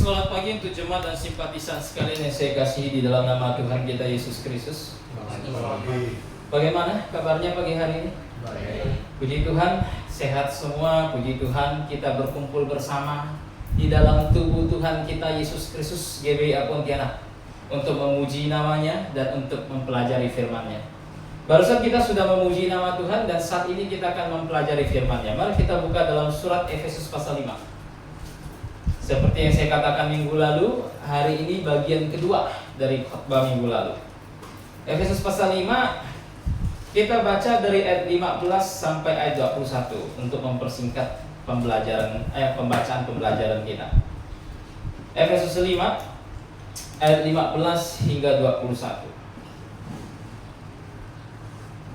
Selamat pagi untuk jemaat dan simpatisan sekalian yang saya kasihi di dalam nama Tuhan kita Yesus Kristus. Bagaimana kabarnya pagi hari ini? Baik. Puji Tuhan, sehat semua. Puji Tuhan, kita berkumpul bersama di dalam tubuh Tuhan kita Yesus Kristus GBI Pontianak untuk memuji namanya dan untuk mempelajari firman-Nya. Barusan kita sudah memuji nama Tuhan dan saat ini kita akan mempelajari firman-Nya. Mari kita buka dalam surat Efesus pasal 5. Seperti yang saya katakan minggu lalu, hari ini bagian kedua dari khotbah minggu lalu. Efesus pasal 5, kita baca dari ayat 15 sampai ayat 21 untuk mempersingkat pembacaan pembelajaran kita. Efesus 5 ayat 15 hingga 21.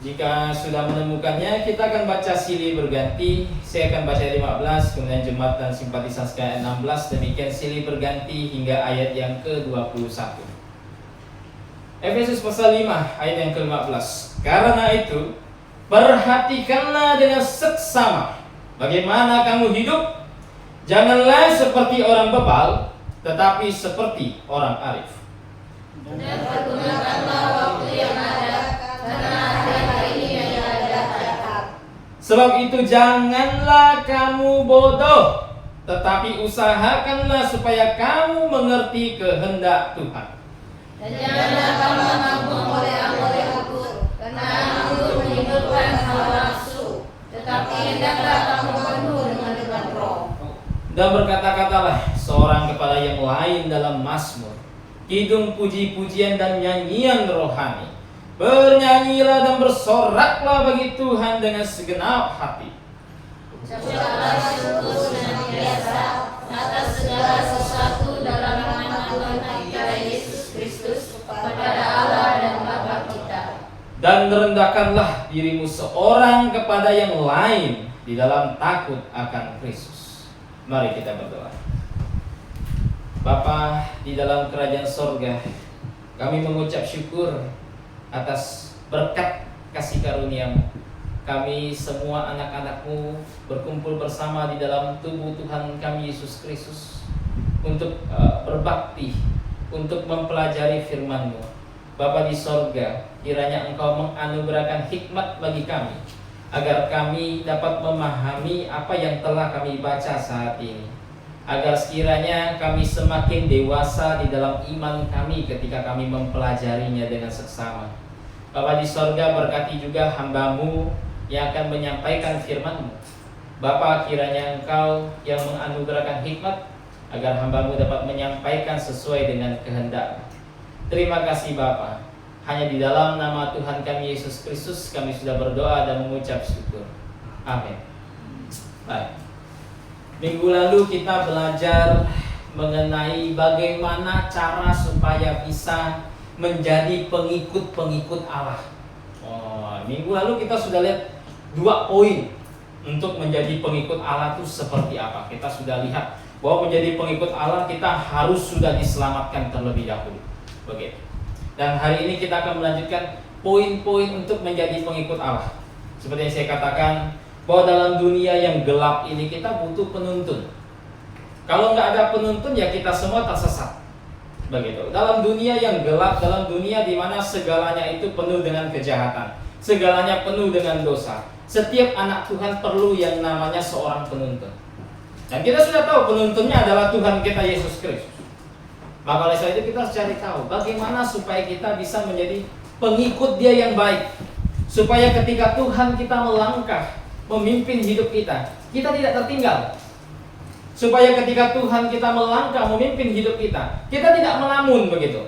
Jika sudah menemukannya, kita akan baca silih berganti. Saya akan baca ayat 15, kemudian jemaat dan simpatisan sekalian 16, demikian silih berganti hingga ayat yang ke-21. Efesus pasal 5 ayat yang ke-15. Karena itu, perhatikanlah dengan seksama bagaimana kamu hidup. Janganlah seperti orang bebal, tetapi seperti orang arif. Dan pergunakanlah waktu yang ada, karena hari ini yang ada dekat. Sebab itu janganlah kamu bodoh, tetapi usahakanlah supaya kamu mengerti kehendak Tuhan. Dan janganlah kamu mampu oleh anggur, karena anggur menyebabkan hawa nafsu, tetapi hendaklah kamu penuh dengan Roh. Dan berkata-katalah seorang kepada yang lain dalam mazmur, kidung puji-pujian dan nyanyian rohani. Bernyanyilah dan bersoraklah bagi Tuhan dengan segenap hati. Ucaplah syukur senantiasa atas segala sesuatu dalam nama Tuhan kita Yesus Kristus kepada Allah dan Bapa kita. Dan rendahkanlah dirimu seorang kepada yang lain di dalam takut akan Kristus. Mari kita berdoa. Bapa di dalam kerajaan sorga, kami mengucap syukur atas berkat kasih karunia-Mu. Kami semua anak-anak-Mu berkumpul bersama di dalam tubuh Tuhan kami Yesus Kristus untuk berbakti, untuk mempelajari firman-Mu. Bapa di sorga, kiranya Engkau menganugerahkan hikmat bagi kami, agar kami dapat memahami apa yang telah kami baca saat ini, agar sekiranya kami semakin dewasa di dalam iman kami ketika kami mempelajarinya dengan seksama. Bapa di sorga, berkati juga hamba-Mu yang akan menyampaikan firman-Mu. Bapa, kiranya Engkau yang menganugerahkan hikmat, agar hamba-Mu dapat menyampaikan sesuai dengan kehendak. Terima kasih Bapa. Hanya di dalam nama Tuhan kami Yesus Kristus kami sudah berdoa dan mengucap syukur. Amin. Baik. Minggu lalu kita belajar mengenai bagaimana cara supaya bisa menjadi pengikut-pengikut Allah. Minggu lalu kita sudah lihat 2 poin untuk menjadi pengikut Allah itu seperti apa. Kita sudah lihat bahwa menjadi pengikut Allah kita harus sudah diselamatkan terlebih dahulu. Begitu. Dan hari ini kita akan melanjutkan poin-poin untuk menjadi pengikut Allah. Seperti yang saya katakan, bahwa dalam dunia yang gelap ini kita butuh penuntun. Kalau nggak ada penuntun ya kita semua tersesat. Begitu. Dalam dunia yang gelap, dalam dunia di mana segalanya itu penuh dengan kejahatan, segalanya penuh dengan dosa. Setiap anak Tuhan perlu yang namanya seorang penuntun. Dan kita sudah tahu penuntunnya adalah Tuhan kita Yesus Kristus. Maka oleh sebab itu kita harus cari tahu bagaimana supaya kita bisa menjadi pengikut Dia yang baik. Supaya ketika Tuhan kita melangkah memimpin hidup kita, kita tidak tertinggal. Supaya ketika Tuhan kita melangkah memimpin hidup kita, kita tidak melamun begitu.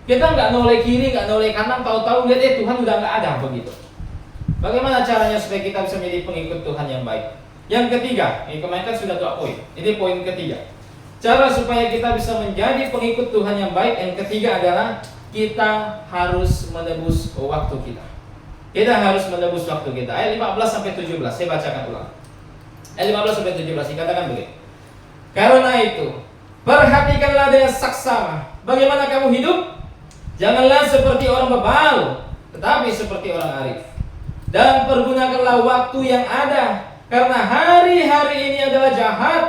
Kita nggak noleh kiri, nggak noleh kanan, tahu-tahu lihat Tuhan udah nggak ada begitu. Bagaimana caranya supaya kita bisa menjadi pengikut Tuhan yang baik? Yang ketiga, ini kemarin kan sudah 2 poin. Ini poin ketiga. Cara supaya kita bisa menjadi pengikut Tuhan yang baik, yang ketiga adalah kita harus menebus waktu kita. Kita harus menebus waktu kita. Ayat 15 sampai 17, saya bacakan ulang. Ayat 15 sampai 17 dikatakan begini. Karena itu, perhatikanlah dengan saksama bagaimana kamu hidup. Janganlah seperti orang bebal, tetapi seperti orang arif. Dan pergunakanlah waktu yang ada, karena hari-hari ini adalah jahat.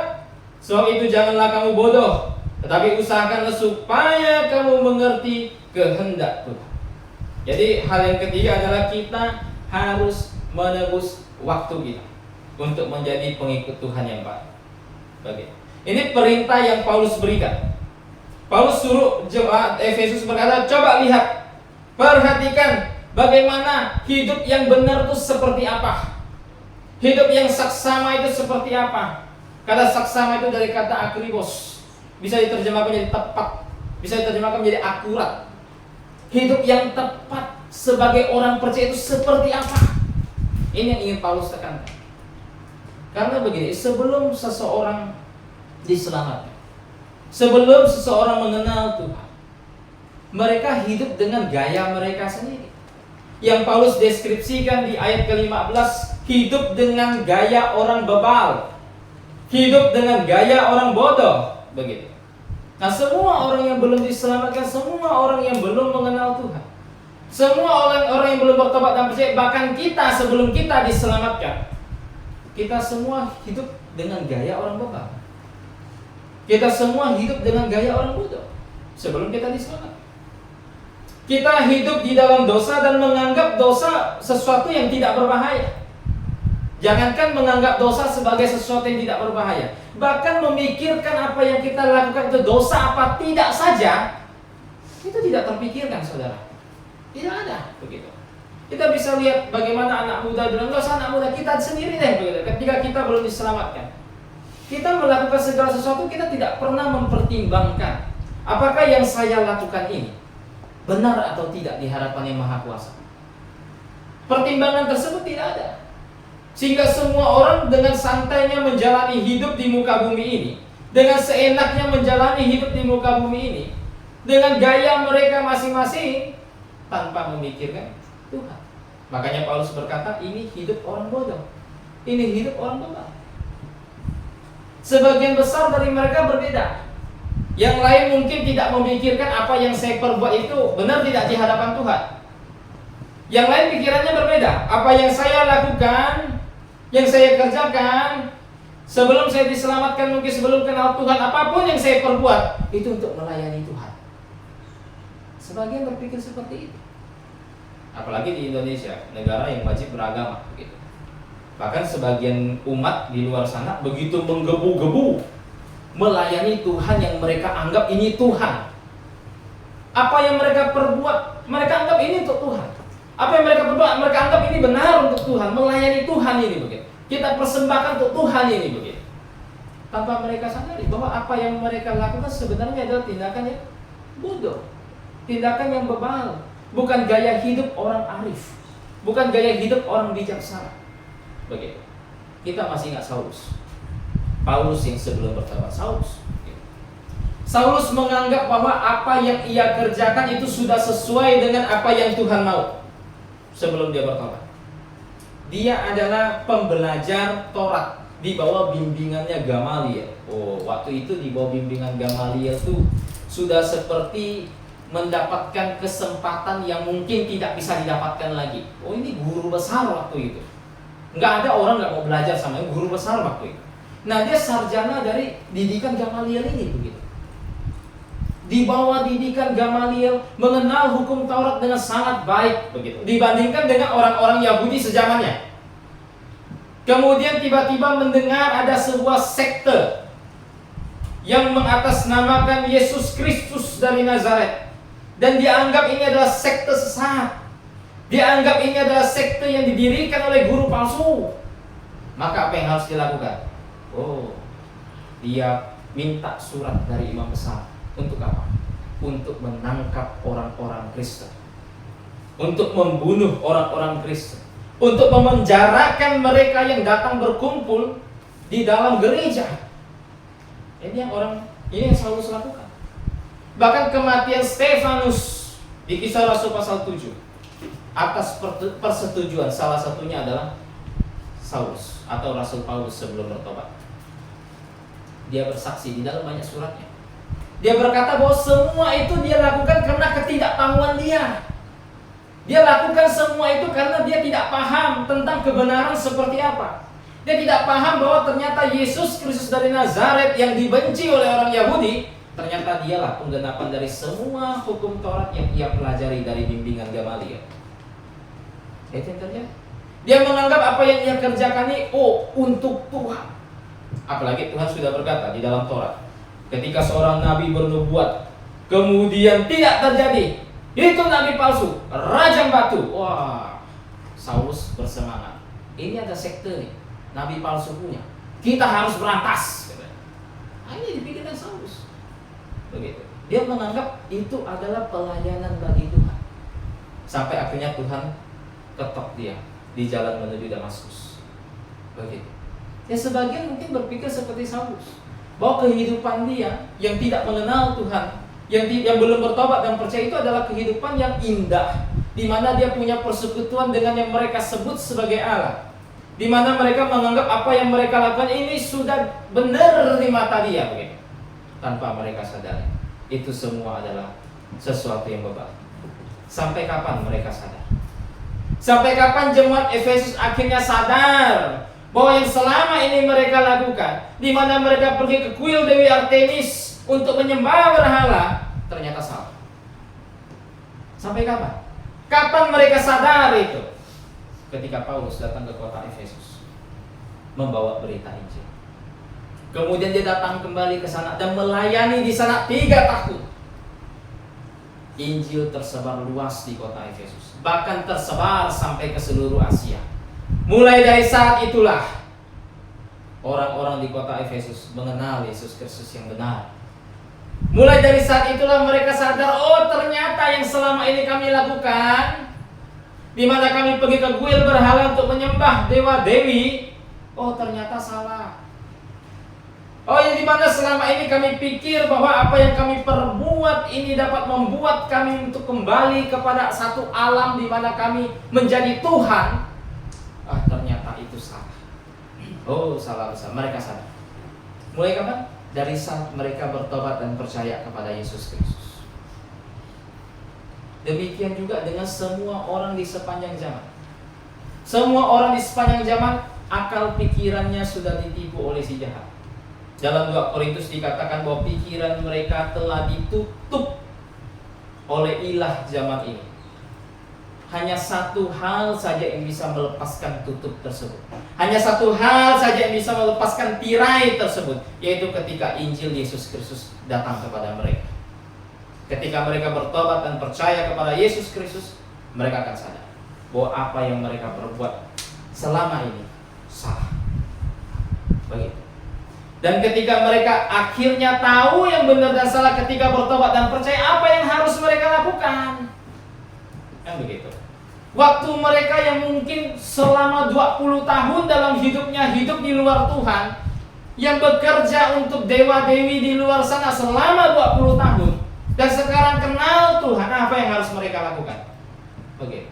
Sebab itu janganlah kamu bodoh, Tetapi usahakanlah supaya kamu mengerti kehendak Tuhan. Jadi hal yang ketiga adalah kita harus menebus waktu kita untuk menjadi pengikut Tuhan yang baik. Ini perintah yang Paulus berikan. Paulus suruh jemaat Efesus berkata, coba lihat, perhatikan bagaimana hidup yang benar itu seperti apa. Hidup yang saksama itu seperti apa. Kata saksama itu dari kata akribos, bisa diterjemahkan menjadi tepat, bisa diterjemahkan menjadi akurat. Hidup yang tepat sebagai orang percaya itu seperti apa? Ini yang ingin Paulus tekankan. Karena begini, sebelum seseorang diselamatkan, sebelum seseorang mengenal Tuhan, mereka hidup dengan gaya mereka sendiri. Yang Paulus deskripsikan di ayat ke-15, hidup dengan gaya orang bebal, hidup dengan gaya orang bodoh, begitu. Nah, semua orang yang belum diselamatkan, semua orang yang belum mengenal Tuhan, semua orang yang belum bertobat dan percaya, bahkan kita sebelum kita diselamatkan, kita semua hidup dengan gaya orang bebal. Kita semua hidup dengan gaya orang bodoh sebelum kita diselamatkan. Kita hidup di dalam dosa dan menganggap dosa sesuatu yang tidak berbahaya. Jangankan menganggap dosa sebagai sesuatu yang tidak berbahaya, bahkan memikirkan apa yang kita lakukan itu dosa apa tidak saja, itu tidak terpikirkan, saudara. Tidak ada begitu. Kita bisa lihat bagaimana anak muda bilang, nggak usah anak muda, kita sendiri deh begitu. Ketika kita belum diselamatkan, kita melakukan segala sesuatu, kita tidak pernah mempertimbangkan apakah yang saya lakukan ini benar atau tidak di hadapan Yang Maha Kuasa. Pertimbangan tersebut tidak ada. Sehingga semua orang dengan santainya menjalani hidup di muka bumi ini, dengan seenaknya menjalani hidup di muka bumi ini, dengan gaya mereka masing-masing, tanpa memikirkan Tuhan. Makanya Paulus berkata, ini hidup orang bodoh, ini hidup orang bebal. Sebagian besar dari mereka berbeda. Yang lain mungkin tidak memikirkan apa yang saya perbuat itu benar tidak di hadapan Tuhan. Yang lain pikirannya berbeda. Apa yang saya lakukan, yang saya kerjakan sebelum saya diselamatkan, mungkin sebelum kenal Tuhan, apapun yang saya perbuat itu untuk melayani Tuhan. Sebagian berpikir seperti itu. Apalagi di Indonesia, negara yang wajib beragama begitu. Bahkan sebagian umat di luar sana begitu menggebu-gebu melayani Tuhan yang mereka anggap ini Tuhan. Apa yang mereka perbuat, mereka anggap ini untuk Tuhan. Apa yang mereka berbuat, mereka anggap ini benar untuk Tuhan, melayani Tuhan ini begitu. Kita persembahkan untuk Tuhan ini begitu. Tanpa mereka sadari bahwa apa yang mereka lakukan sebenarnya adalah tindakan yang bodoh, tindakan yang bebal, bukan gaya hidup orang arif, bukan gaya hidup orang bijaksana. Begitu. Kita masih ingat Paulus yang sebelum bertobat, Saulus menganggap bahwa apa yang ia kerjakan itu sudah sesuai dengan apa yang Tuhan mau. Sebelum dia bertobat, dia adalah pembelajar Taurat di bawah bimbingannya Gamaliel. Waktu itu di bawah bimbingan Gamaliel itu sudah seperti mendapatkan kesempatan yang mungkin tidak bisa didapatkan lagi. Ini guru besar waktu itu. Nggak ada orang nggak mau belajar sama guru besar waktu itu. Nah, dia sarjana dari didikan Gamaliel ini begitu. Di bawah didikan Gamaliel, mengenal hukum Taurat dengan sangat baik begitu, dibandingkan dengan orang-orang Yahudi sezamannya. Kemudian tiba-tiba mendengar ada sebuah sekte yang mengatasnamakan Yesus Kristus dari Nazaret, dan dianggap ini adalah sekte sesat. Dianggap ini adalah sekte yang didirikan oleh guru palsu. Maka apa yang harus dilakukan? Dia minta surat dari imam besar. Untuk apa? Untuk menangkap orang-orang Kristen, untuk membunuh orang-orang Kristen, untuk memenjarakan mereka yang datang berkumpul di dalam gereja. Ini yang Saulus lakukan. Bahkan kematian Stefanus di Kisah Rasul pasal 7 atas persetujuan salah satunya adalah Saulus atau Rasul Paulus sebelum bertobat. Dia bersaksi di dalam banyak suratnya. Dia berkata bahwa semua itu dia lakukan karena ketidaktahuan dia. Dia lakukan semua itu karena dia tidak paham tentang kebenaran seperti apa. Dia tidak paham bahwa ternyata Yesus Kristus dari Nazaret yang dibenci oleh orang Yahudi ternyata dialah penggenapan dari semua hukum Taurat yang ia pelajari dari bimbingan Gamaliel. Itu yang terjadi. Dia menganggap apa yang ia kerjakan ini untuk Tuhan. Apalagi Tuhan sudah berkata di dalam Taurat, ketika seorang nabi bernubuat kemudian tidak terjadi, itu nabi palsu, rajam batu. Wah, Saulus bersemangat. Ini ada sekte nih, nabi palsu punya. Kita harus berantas. Ini dipikirkan Saulus. Begitu. Dia menganggap itu adalah pelayanan bagi Tuhan. Sampai akhirnya Tuhan ketok dia di jalan menuju Damaskus. Begitu. Ya sebagian mungkin berpikir seperti Saulus, bahwa kehidupan dia yang tidak mengenal Tuhan, yang belum bertobat dan percaya itu adalah kehidupan yang indah, di mana dia punya persekutuan dengan yang mereka sebut sebagai Allah, di mana mereka menganggap apa yang mereka lakukan ini sudah benar di mata dia, begitu. Tanpa mereka sadari, itu semua adalah sesuatu yang berbahaya. Sampai kapan mereka sadar? Sampai kapan jemaat Efesus akhirnya sadar bahwa yang selama ini mereka lakukan, di mana mereka pergi ke kuil Dewi Artemis untuk menyembah berhala, ternyata salah. Sampai kapan? Kapan mereka sadar itu? Ketika Paulus datang ke kota Efesus membawa berita Injil. Kemudian dia datang kembali ke sana dan melayani di sana 3 tahun. Injil tersebar luas di kota Efesus, bahkan tersebar sampai ke seluruh Asia. Mulai dari saat itulah orang-orang di kota Efesus mengenal Yesus Kristus yang benar. Mulai dari saat itulah mereka sadar, ternyata yang selama ini kami lakukan, di mana kami pergi ke kuil berhala untuk menyembah dewa dewi, ternyata salah. Yang dimana selama ini kami pikir bahwa apa yang kami perbuat ini dapat membuat kami untuk kembali kepada satu alam di mana kami menjadi Tuhan. Ternyata itu salah. Salah besar. Mereka sadar. Mulai kapan? Dari saat mereka bertobat dan percaya kepada Yesus Kristus. Demikian juga dengan semua orang di sepanjang zaman. Semua orang di sepanjang zaman, akal pikirannya sudah ditipu oleh si jahat. Dalam 2 Korintus dikatakan bahwa pikiran mereka telah ditutup oleh ilah zaman ini. Hanya satu hal saja yang bisa melepaskan tutup tersebut. Hanya satu hal saja yang bisa melepaskan tirai tersebut, yaitu ketika Injil Yesus Kristus datang kepada mereka. Ketika mereka bertobat dan percaya kepada Yesus Kristus, mereka akan sadar bahwa apa yang mereka perbuat selama ini salah. Begitu. Dan ketika mereka akhirnya tahu yang benar dan salah ketika bertobat dan percaya, apa yang harus mereka lakukan? Begitu. Waktu mereka yang mungkin selama 20 tahun dalam hidupnya hidup di luar Tuhan, yang bekerja untuk dewa-dewi di luar sana selama 20 tahun, dan sekarang kenal Tuhan, apa yang harus mereka lakukan? Begitu.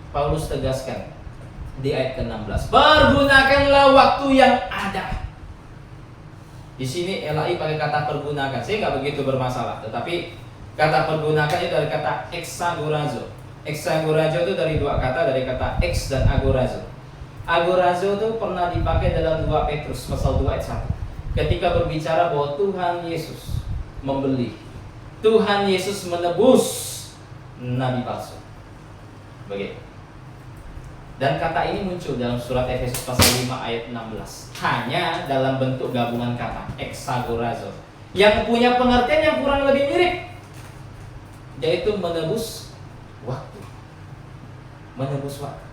Paulus tegaskan di ayat ke-16, pergunakanlah waktu yang ada. Di sini LAI pakai kata pergunakan. Saya nggak begitu bermasalah, tetapi kata pergunakan itu dari kata exagorazo. Exagorazo itu dari 2 kata, dari kata ex dan agorazo. Agorazo itu pernah dipakai dalam 2 Petrus pasal 2 ayat 1. Ketika berbicara bahwa Tuhan Yesus membeli, Tuhan Yesus menebus nabi palsu. Begitu. Dan kata ini muncul dalam surat Efesus pasal 5 ayat 16. Hanya dalam bentuk gabungan kata exagorazo, yang punya pengertian yang kurang lebih mirip, yaitu menebus waktu. Menebus waktu.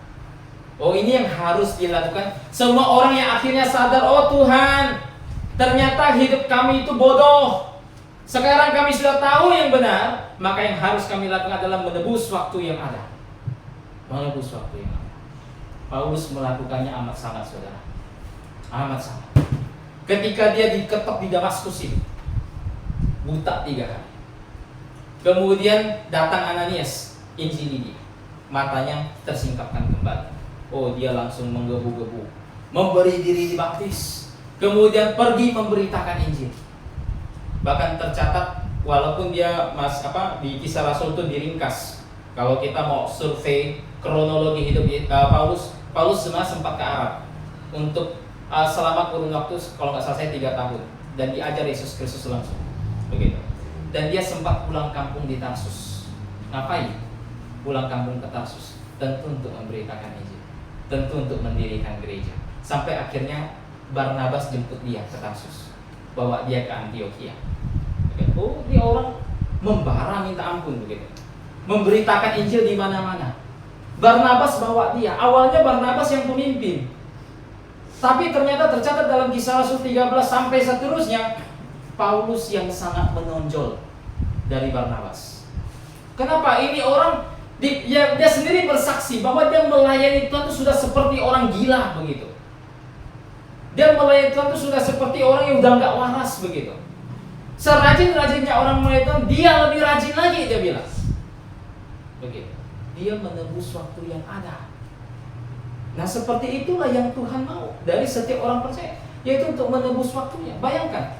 Ini yang harus dilakukan semua orang yang akhirnya sadar, Tuhan, ternyata hidup kami itu bodoh. Sekarang kami sudah tahu yang benar, maka yang harus kami lakukan adalah menebus waktu yang ada. Menebus waktu yang ada. Paulus melakukannya amat sangat, saudara. Amat sangat. Ketika dia diketok di Damaskus ini, buta 3 hari. Kemudian datang Ananias, injili dia. Matanya tersingkapkan kembali. Dia langsung menggebu-gebu, memberi diri dibaptis. Kemudian pergi memberitakan Injil. Bahkan tercatat, walaupun dia di Kisah Rasul itu diringkas. Kalau kita mau survei kronologi hidup Paulus sebenarnya sempat ke Arab untuk selama kurun waktu, kalau nggak salah saya 3 tahun. dan diajar Yesus Kristus langsung. Begitu. Dan dia sempat pulang kampung di Tarsus. Ngapain? Pulang kampung ke Tarsus. Tentu untuk memberitakan Injil. Tentu untuk mendirikan gereja. Sampai akhirnya Barnabas jemput dia ke Tarsus. Bawa dia ke Antioquia. Begitu. Oh, dia orang membara minta ampun begitu. Memberitakan Injil di mana-mana. Barnabas bawa dia. Awalnya Barnabas yang pemimpin. Tapi ternyata tercatat dalam Kisah Rasul 13 sampai seterusnya, Paulus yang sangat menonjol dari Barnabas. Kenapa? Ini orang dia sendiri bersaksi bahwa dia melayani Tuhan itu sudah seperti orang gila begitu. Dia melayani Tuhan itu sudah seperti orang yang udah nggak waras begitu. Serajin-rajinnya orang melayani Tuhan, dia lebih rajin lagi, dia bilang. Begitu. Dia menebus waktu yang ada. Nah, seperti itulah yang Tuhan mau dari setiap orang percaya, yaitu untuk menebus waktunya. Bayangkan,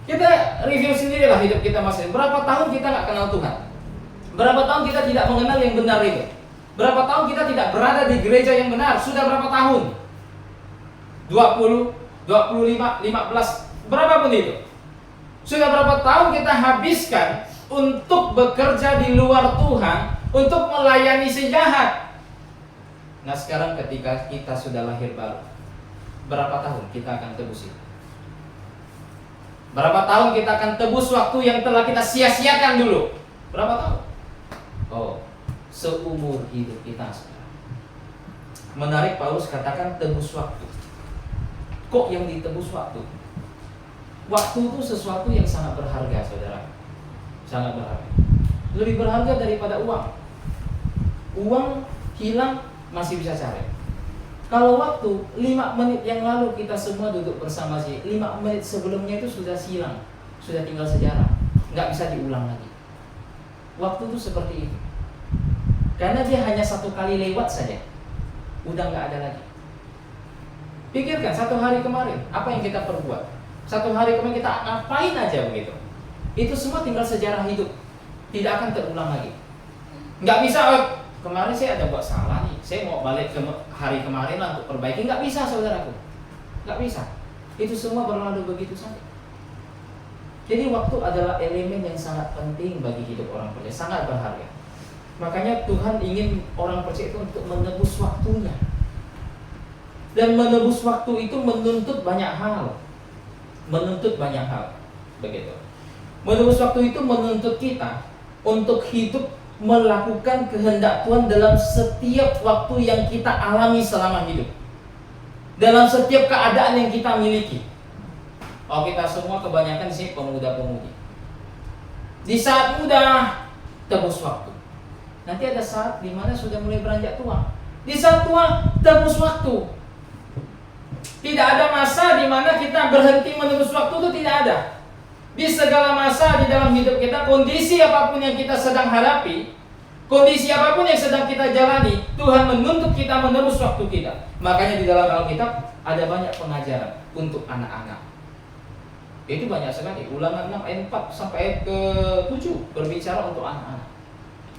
kita review sendirilah hidup kita masing-masing. Berapa tahun kita nggak kenal Tuhan? Berapa tahun kita tidak mengenal yang benar itu? Berapa tahun kita tidak berada di gereja yang benar? Sudah berapa tahun? 20, 25, 15, berapapun itu. Sudah berapa tahun kita habiskan untuk bekerja di luar Tuhan, untuk melayani si jahat? Nah, sekarang ketika kita sudah lahir baru, berapa tahun kita akan tebus itu? Berapa tahun kita akan tebus waktu yang telah kita sia-siakan dulu? Berapa tahun? Oh, seumur hidup kita sekarang. Menarik, Paulus katakan tebus waktu. Kok yang ditebus waktu? Waktu itu sesuatu yang sangat berharga, saudara. Sangat berharga. Lebih berharga daripada uang. Uang hilang masih bisa cari. Kalau waktu 5 menit yang lalu kita semua duduk bersama sih, 5 menit sebelumnya itu sudah hilang, sudah tinggal sejarah, nggak bisa diulang lagi. Waktu itu seperti itu, karena dia hanya satu kali lewat saja, udah nggak ada lagi. Pikirkan 1 hari kemarin, apa yang kita perbuat? 1 hari kemarin kita ngapain aja begitu? Itu semua tinggal sejarah hidup, tidak akan terulang lagi. Nggak bisa. Kemarin saya ada buat salah nih, saya mau balik ke hari kemarin lah untuk perbaiki. Nggak bisa, saudaraku. Nggak bisa. Itu semua berlalu begitu saja. Jadi waktu adalah elemen yang sangat penting bagi hidup orang percaya, sangat berharga. Makanya Tuhan ingin orang percaya itu untuk menebus waktunya. Dan menebus waktu itu menuntut banyak hal. Menuntut banyak hal. Begitu. Menebus waktu itu menuntut kita untuk hidup melakukan kehendak Tuhan dalam setiap waktu yang kita alami selama hidup, dalam setiap keadaan yang kita miliki. Oh, kita semua kebanyakan di sini pemuda-pemudi. Di saat muda tebus waktu. Nanti ada saat di mana sudah mulai beranjak tua. Di saat tua tebus waktu. Tidak ada masa di mana kita berhenti menebus waktu, itu tidak ada. Di segala masa di dalam hidup kita, kondisi apapun yang kita sedang hadapi, kondisi apapun yang sedang kita jalani, Tuhan menuntut kita menebus waktu kita. Makanya di dalam Alkitab ada banyak pengajaran untuk anak-anak. Itu banyak sekali. Ulangan 6 ayat 4 sampai ayat ke-7 berbicara untuk anak-anak.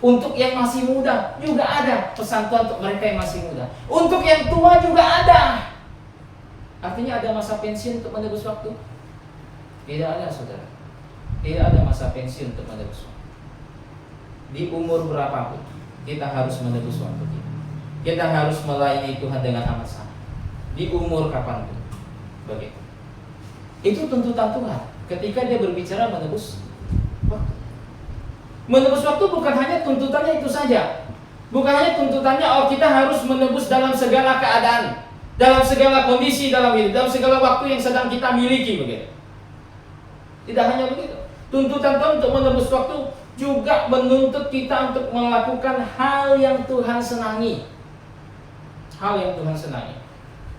Untuk yang masih muda juga ada pesan Tuhan untuk mereka yang masih muda. Untuk yang tua juga ada. Artinya ada masa pensiun untuk menebus waktu? Tidak ada, saudara. Tidak ada masa pensiun untuk menebus waktu. Di umur berapapun kita harus menebus waktu kita. Kita harus melayani Tuhan dengan amat sangat. Di umur kapanpun. Begitu. Itu tuntutan Tuhan ketika dia berbicara menebus waktu. Menebus waktu bukan hanya tuntutannya itu saja. Bukan hanya tuntutannya kita harus menebus dalam segala keadaan, dalam segala kondisi dalam hidup, dalam segala waktu yang sedang kita miliki begitu. Tidak hanya begitu. Tuntutan Tuhan untuk menebus waktu juga menuntut kita untuk melakukan hal yang Tuhan senangi. Hal yang Tuhan senangi.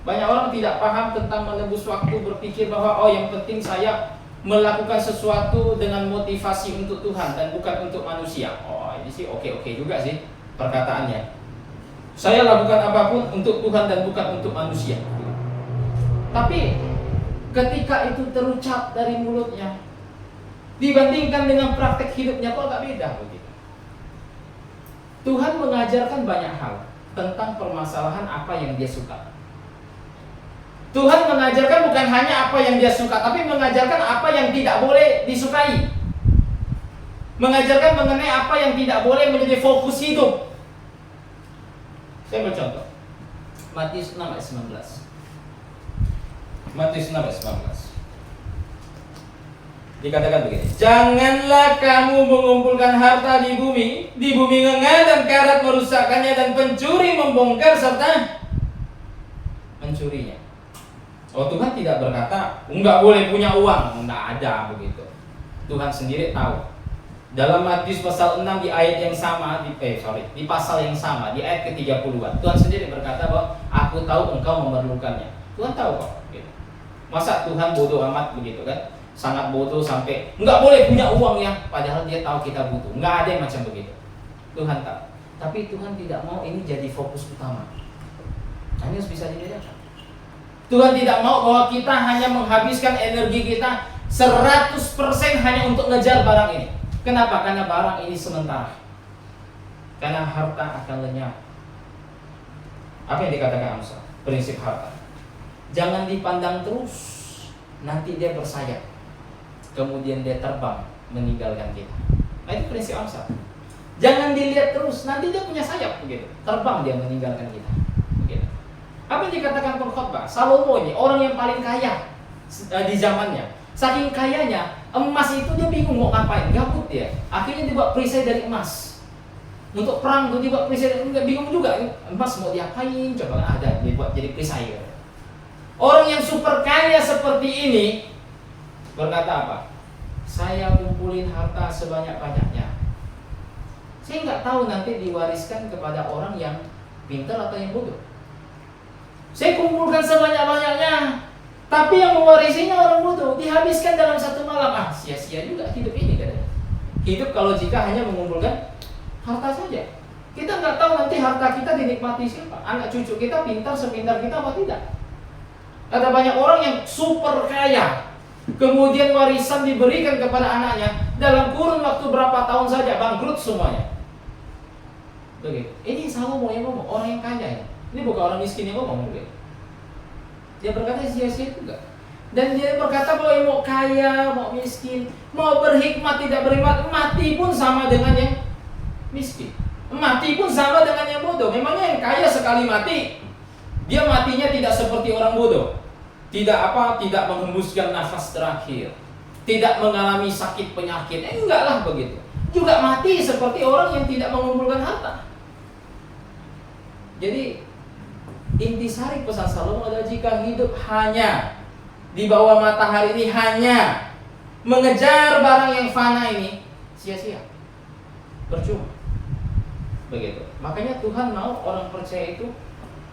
Banyak orang tidak paham tentang menebus waktu, berpikir bahwa yang penting saya melakukan sesuatu dengan motivasi untuk Tuhan dan bukan untuk manusia. Ini sih oke juga sih perkataannya. Saya lakukan apapun untuk Tuhan dan bukan untuk manusia. Tapi ketika itu terucap dari mulutnya, dibandingkan dengan praktek hidupnya, kok gak beda begitu. Tuhan mengajarkan banyak hal tentang permasalahan apa yang dia suka. Tuhan mengajarkan bukan hanya apa yang dia suka, tapi mengajarkan apa yang tidak boleh disukai. Mengajarkan mengenai apa yang tidak boleh menjadi fokus hidup. Saya bercontoh. Matius 6 ayat 19. Matius 6 ayat 19. Dikatakan begini, janganlah kamu mengumpulkan harta di bumi ngengah dan karat merusakkannya dan pencuri membongkar serta mencurinya. Oh, Tuhan tidak berkata enggak boleh punya uang, enggak ada begitu. Tuhan sendiri tahu. Dalam Matius pasal 6 di ayat yang sama di pasal yang sama di ayat ke-30-an, Tuhan sendiri berkata bahwa aku tahu engkau memerlukannya. Tuhan tahu kok gitu. Masa Tuhan bodoh amat begitu kan? Sangat bodoh sampai enggak boleh punya uang ya, padahal dia tahu kita butuh. Enggak ada yang macam begitu. Tuhan tahu. Tapi Tuhan tidak mau ini jadi fokus utama. Hanya bisa dibedakan. Tuhan tidak mau bahwa kita hanya menghabiskan energi kita 100% hanya untuk ngejar barang ini. Kenapa? Karena barang ini sementara. Karena harta akan lenyap. Apa yang dikatakan Amsal? Prinsip harta. Jangan dipandang terus, nanti dia bersayap. Kemudian dia terbang meninggalkan kita. Nah, itu prinsip Amsal. Jangan dilihat terus, nanti dia punya sayap begitu. Terbang dia meninggalkan kita. Begitu. Apa yang dikatakan pengkhotbah? Salomo ini orang yang paling kaya di zamannya. Saking kayanya, emas itu dia bingung mau ngapain, gabut dia. Akhirnya dia buat perisai dari emas. Untuk perang tuh dia buat perisai, enggak bingung juga. Emas mau diapain? Coba ada dia buat jadi perisai. Orang yang super kaya seperti ini berkata apa? Saya kumpulin harta sebanyak-banyaknya. Saya nggak tahu nanti diwariskan kepada orang yang pintar atau yang bodoh. Saya kumpulkan sebanyak-banyaknya, tapi yang mewarisinya orang bodoh, dihabiskan dalam satu malam. Sia-sia juga hidup ini katanya. Hidup kalau jika hanya mengumpulkan harta saja. Kita nggak tahu nanti harta kita dinikmati siapa. Anak cucu kita pintar sepintar kita apa tidak. Ada banyak orang yang super kaya, kemudian warisan diberikan kepada anaknya, dalam kurun waktu berapa tahun saja bangkrut semuanya. Begitu. Ini Salomo yang ngomong, orang yang kaya ya. Ini bukan orang miskin yang ngomong mungkin. Dia berkata sia-sia juga. Dan dia berkata bahwa mau kaya, mau miskin, mau berhikmat, tidak berhikmat, mati pun sama dengan yang miskin. Mati pun sama dengan yang bodoh. Memangnya yang kaya sekali mati, dia matinya tidak seperti orang bodoh. Tidak menghembuskan nafas terakhir. Tidak mengalami sakit penyakit. Enggak lah begitu. Juga mati seperti orang yang tidak mengumpulkan harta. Jadi intisari pesan Salomo adalah jika hidup hanya di bawah matahari ini, hanya mengejar barang yang fana ini, sia-sia, percuma. Begitu. Makanya Tuhan mau orang percaya itu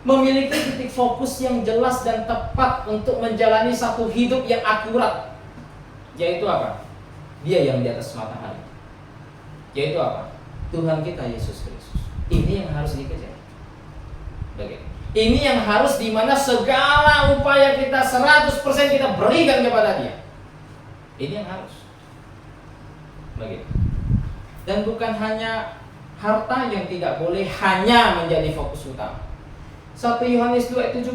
memiliki titik fokus yang jelas dan tepat untuk menjalani satu hidup yang akurat. Yaitu apa? Dia yang di atas matahari. Yaitu apa? Tuhan kita Yesus Kristus. Ini yang harus dikejar. Begitu. Ini yang harus, dimana segala upaya kita 100% kita berikan kepada dia. Ini yang harus. Begitu. Dan bukan hanya harta yang tidak boleh hanya menjadi fokus utama. 1 Yohanes 2:17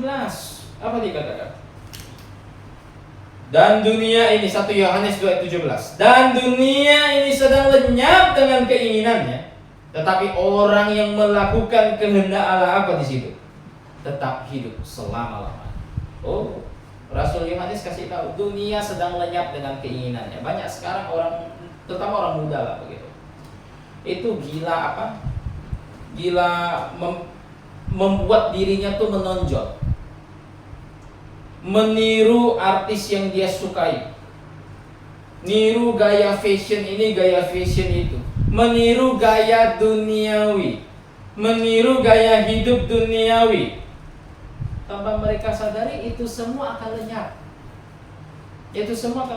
apa dikatakan? Dan dunia ini, 1 Yohanes 2:17, dan dunia ini sedang lenyap dengan keinginannya, tetapi orang yang melakukan kehendak Allah apa di situ? Tetap hidup selama-lamanya. Oh, Rasul Yohanes kasih tahu, dunia sedang lenyap dengan keinginannya. Banyak sekarang orang, terutama orang muda lah begitu. Itu gila apa? Gila membuat dirinya tuh menonjol. Meniru artis yang dia sukai. Niru gaya fashion ini, gaya fashion itu. Meniru gaya duniawi. Meniru gaya hidup duniawi. Tanpa mereka sadari itu semua akan lenyap. Itu semua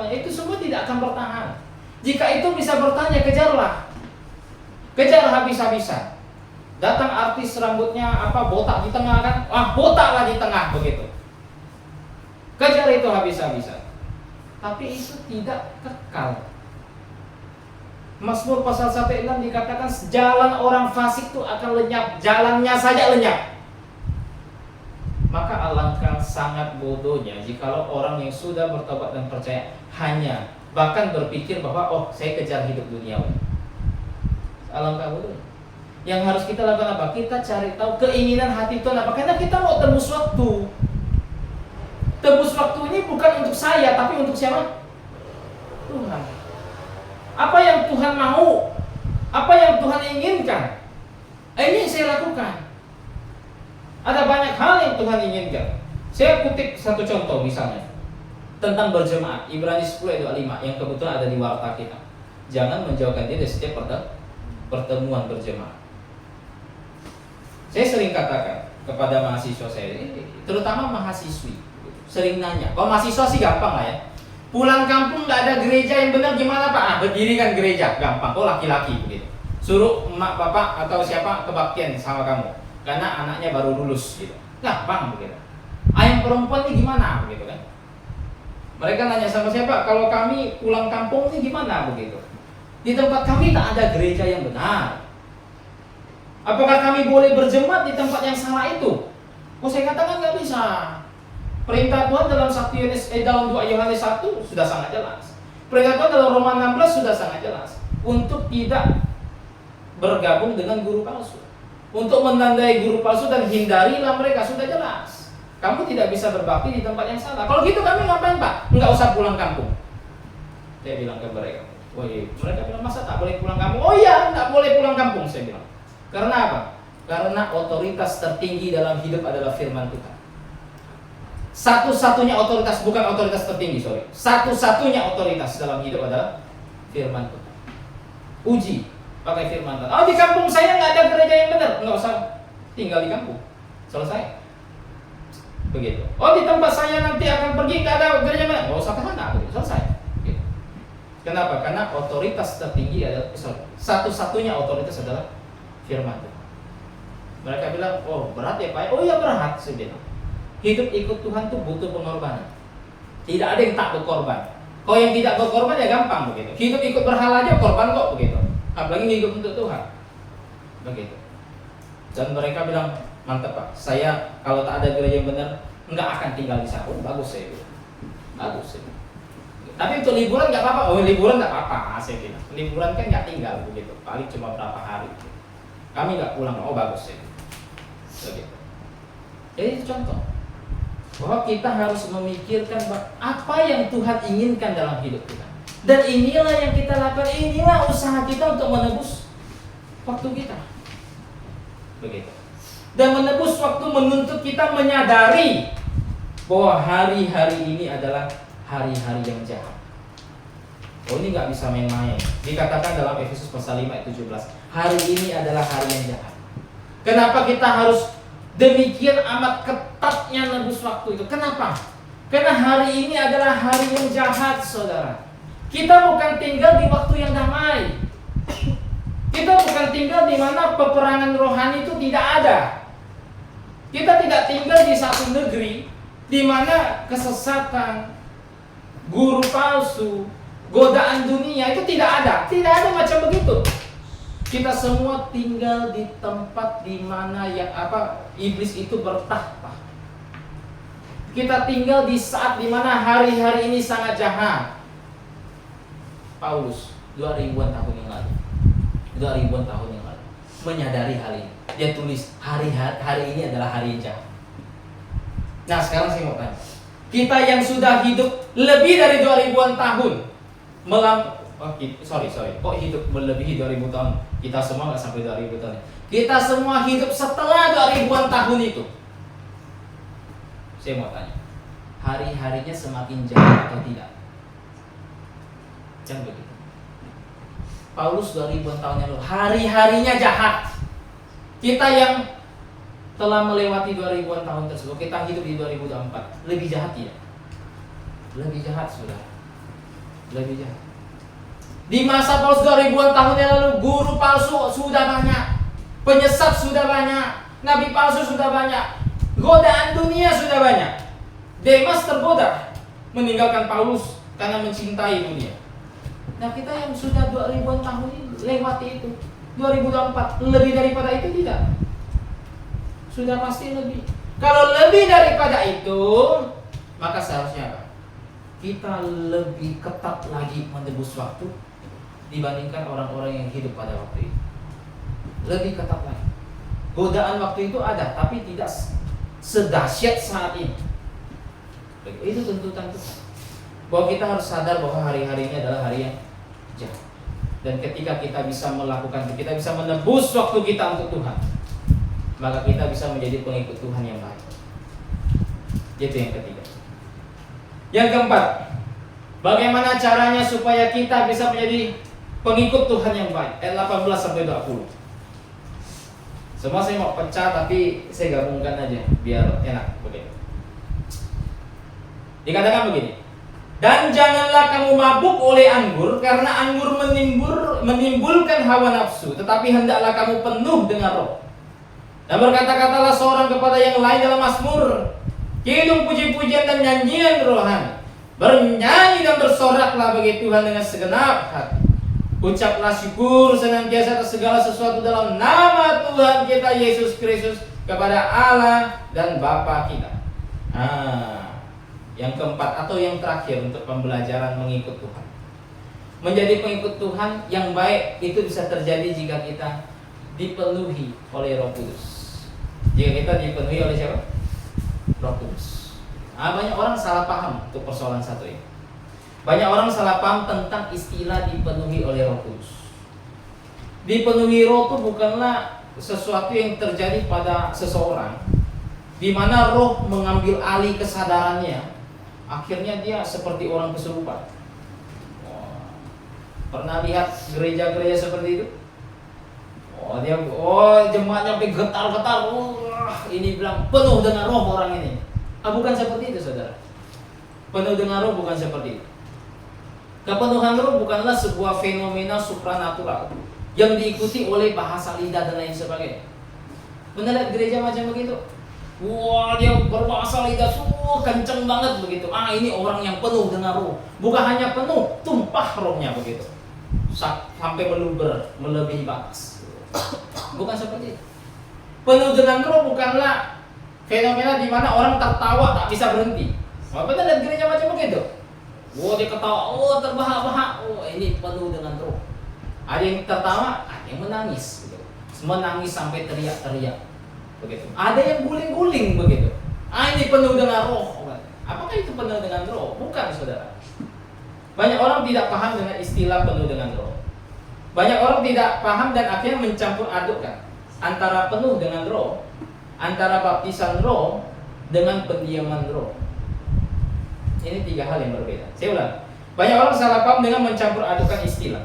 tidak akan bertahan. Jika itu bisa bertanya, kejarlah. Kejar habis-habisan. Datang artis rambutnya botak di tengah kan? Botaklah di tengah begitu. Kejar itu habis-habisan. Tapi itu tidak kekal. Mazmur pasal 1:6 dikatakan jalan orang fasik itu akan lenyap, jalannya saja lenyap. Maka alangkah akan sangat bodohnya jikalau orang yang sudah bertobat dan percaya hanya bahkan berpikir bahwa oh saya kejar hidup duniawi. Alangkah bodohnya. Yang harus kita lakukan apa? Kita cari tahu keinginan hati Tuhan apa? Karena kita mau tebus waktu. Tebus waktu ini bukan untuk saya, tapi untuk siapa? Tuhan. Apa yang Tuhan mau? Apa yang Tuhan inginkan? Ini yang saya lakukan. Ada banyak hal yang Tuhan inginkan. Saya kutip satu contoh misalnya tentang berjemaat, Ibrani 10 ayat 25 yang kebetulan ada di warta kita. Jangan menjauhkan diri dari setiap pertemuan berjemaat. Saya sering katakan kepada mahasiswa saya, terutama mahasiswi, sering nanya. Kalau mahasiswa sih gampang lah ya. Pulang kampung nggak ada gereja yang benar gimana Pak? Berdirikan gereja, gampang. Kok laki-laki begitu. Suruh emak bapak atau siapa kebaktian sama kamu, karena anaknya baru lulus gitu. Gampang begitu. Yang perempuan ini gimana begitu kan? Mereka nanya sama siapa? Kalau kami pulang kampung ini gimana begitu? Di tempat kami tak ada gereja yang benar. Apakah kami boleh berjemaat di tempat yang salah itu? Oh saya katakan nggak bisa. Perintah Tuhan dalam 2 Yohanes 1 sudah sangat jelas. Perintah Tuhan dalam Roma 16 sudah sangat jelas. Untuk tidak bergabung dengan guru palsu. Untuk menandai guru palsu dan hindarilah mereka, sudah jelas. Kamu tidak bisa berbakti di tempat yang salah. Kalau gitu kami ngapain Pak? Nggak usah pulang kampung. Saya bilang ke mereka. Oh iya, mereka bilang masa tak boleh pulang kampung? Oh iya, nggak boleh pulang kampung saya bilang. Karena apa? Karena otoritas tertinggi dalam hidup adalah firman Tuhan. Satu-satunya otoritas, bukan otoritas tertinggi, sorry. Satu-satunya otoritas dalam hidup adalah firman Tuhan. Uji pakai firman Tuhan. Oh di kampung saya nggak ada gereja yang benar, nggak usah tinggal di kampung. Selesai. Begitu. Oh di tempat saya nanti akan pergi nggak ada gereja yang benar, nggak usah ke sana. Selesai. Begitu. Kenapa? Karena otoritas tertinggi adalah satu-satunya otoritas adalah firman Tuhan. Mereka bilang, oh berat ya Pak? Oh iya berat, saya bilang. Hidup ikut Tuhan tuh butuh pengorbanan. Tidak ada yang tak berkorban. Kalau yang tidak berkorban ya gampang begitu. Hidup ikut berhala aja korban kok begitu. Apalagi hidup untuk Tuhan. Begitu. Dan mereka bilang, mantap Pak. Saya kalau tak ada gereja yang benar nggak akan tinggal di sana. Oh, bagus saya bilang. Bagus saya bilang. Tapi untuk liburan nggak apa-apa. Oh liburan nggak apa-apa saya bilang. Liburan kan nggak tinggal begitu. Paling cuma berapa hari. Kami nggak pulang. Oh bagus saya bilang. Begitu. Jadi itu contoh. Bahwa kita harus memikirkan apa yang Tuhan inginkan dalam hidup kita. Dan inilah yang kita lakukan, inilah usaha kita untuk menebus waktu kita. Begitu. Dan menebus waktu menuntut kita menyadari bahwa hari-hari ini adalah hari-hari yang jahat. Oh ini nggak bisa main-main. Dikatakan dalam Efesus pasal 5 ayat 17, hari ini adalah hari yang jahat. Kenapa kita harus demikian amat ketatnya nebus waktu itu? Kenapa? Karena hari ini adalah hari yang jahat, saudara. Kita bukan tinggal di waktu yang damai. Kita bukan tinggal di mana peperangan rohani itu tidak ada. Kita tidak tinggal di satu negeri di mana kesesatan, guru palsu, godaan dunia itu tidak ada. Tidak ada macam begitu. Kita semua tinggal di tempat di mana iblis itu bertahta. Kita tinggal di saat di mana hari-hari ini sangat jahat. Paulus 2000-an tahun yang lalu, 2000-an tahun yang lalu menyadari hal ini. Dia tulis hari ini adalah hari yang jahat. Nah sekarang saya mau tanya, kita yang sudah hidup lebih dari 2000-an tahun kok hidup melebihi 2000 tahun? Kita semua nggak sampai 2000 tahun. Kita semua hidup setelah 2000-an tahun itu. Saya mau tanya, hari-harinya semakin jahat atau tidak? Jangan begitu. Paulus 2000-an tahun yang lalu, hari-harinya jahat. Kita yang telah melewati 2000-an tahun tersebut, kita hidup di 2024, lebih jahat ya? Lebih jahat sudah. Lebih jahat. Di masa Paulus 2000-an tahun yang lalu, guru palsu sudah banyak, penyesat sudah banyak, nabi palsu sudah banyak, godaan dunia sudah banyak. Demas tergoda meninggalkan Paulus karena mencintai dunia. Nah kita yang sudah 2000-an tahun ini lewati itu, 2024, lebih daripada itu tidak? Sudah pasti lebih. Kalau lebih daripada itu, maka seharusnya apa? Kita lebih ketat lagi menebus waktu dibandingkan orang-orang yang hidup pada waktu itu. Lebih ketat lagi. Godaan waktu itu ada, tapi tidak sedahsyat saat ini. Itu tuntutan Tuhan. Bahwa kita harus sadar bahwa hari-hari ini adalah hari yang jahat. Dan ketika kita bisa melakukan itu, kita bisa menebus waktu kita untuk Tuhan, maka kita bisa menjadi pengikut Tuhan yang baik. Itu yang ketiga. Yang keempat, bagaimana caranya supaya kita bisa menjadi pengikut Tuhan yang baik? Ayat 18 sampai 20. Semua saya mau pecah, tapi saya gabungkan aja biar enak begitu. Dikatakan begini. Dan janganlah kamu mabuk oleh anggur, karena anggur menimbulkan hawa nafsu, tetapi hendaklah kamu penuh dengan Roh. Dan berkata-katalah seorang kepada yang lain dalam Mazmur, kidung puji-pujian dan nyanyian rohani. Bernyanyi dan bersoraklah bagi Tuhan dengan segenap hati. Ucaplah syukur senantiasa atas segala sesuatu dalam nama Tuhan kita Yesus Kristus kepada Allah dan Bapa kita. Yang keempat atau yang terakhir untuk pembelajaran mengikut Tuhan. Menjadi pengikut Tuhan yang baik itu bisa terjadi jika kita dipenuhi oleh Roh Kudus. Jika kita dipenuhi oleh siapa? Roh Kudus. Banyak orang salah paham untuk persoalan satu ini. Banyak orang salah paham tentang istilah dipenuhi oleh Roh Kudus. Dipenuhi Roh itu bukanlah sesuatu yang terjadi pada seseorang di mana Roh mengambil alih kesadarannya. Akhirnya dia seperti orang kesurupan. Pernah lihat gereja-gereja seperti itu? Jemaatnya sampai getar-getar. Ini bilang penuh dengan Roh orang ini. Bukan seperti itu, saudara. Penuh dengan Roh bukan seperti itu. Kepenuhan Roh bukanlah sebuah fenomena supranatural yang diikuti oleh bahasa lidah dan lain sebagainya. Pernah lihat gereja macam begitu? Dia berbahasa lidah kenceng banget begitu. Ini orang yang penuh dengan Roh. Bukan hanya penuh, tumpah Rohnya begitu. Sampai meluber, melebihi batas. Bukan seperti itu. Penuh dengan Roh bukanlah fenomena di mana orang tertawa tak bisa berhenti. Pernah lihat gereja macam begitu? Dia ketawa, terbahak-bahak. Ini penuh dengan Roh. Ada yang tertawa, ada yang menangis gitu. Semua nangis sampai teriak-teriak. Begitu. Ada yang guling-guling begitu. Ini penuh dengan Roh. Apakah itu penuh dengan Roh? Bukan, saudara. Banyak orang tidak paham dengan istilah penuh dengan Roh. Banyak orang tidak paham dan akhirnya mencampur adukkan antara penuh dengan Roh, antara baptisan Roh dengan pendiaman Roh. Ini tiga hal yang berbeda. Saya ulang. Banyak orang salah paham dengan mencampur adukkan istilah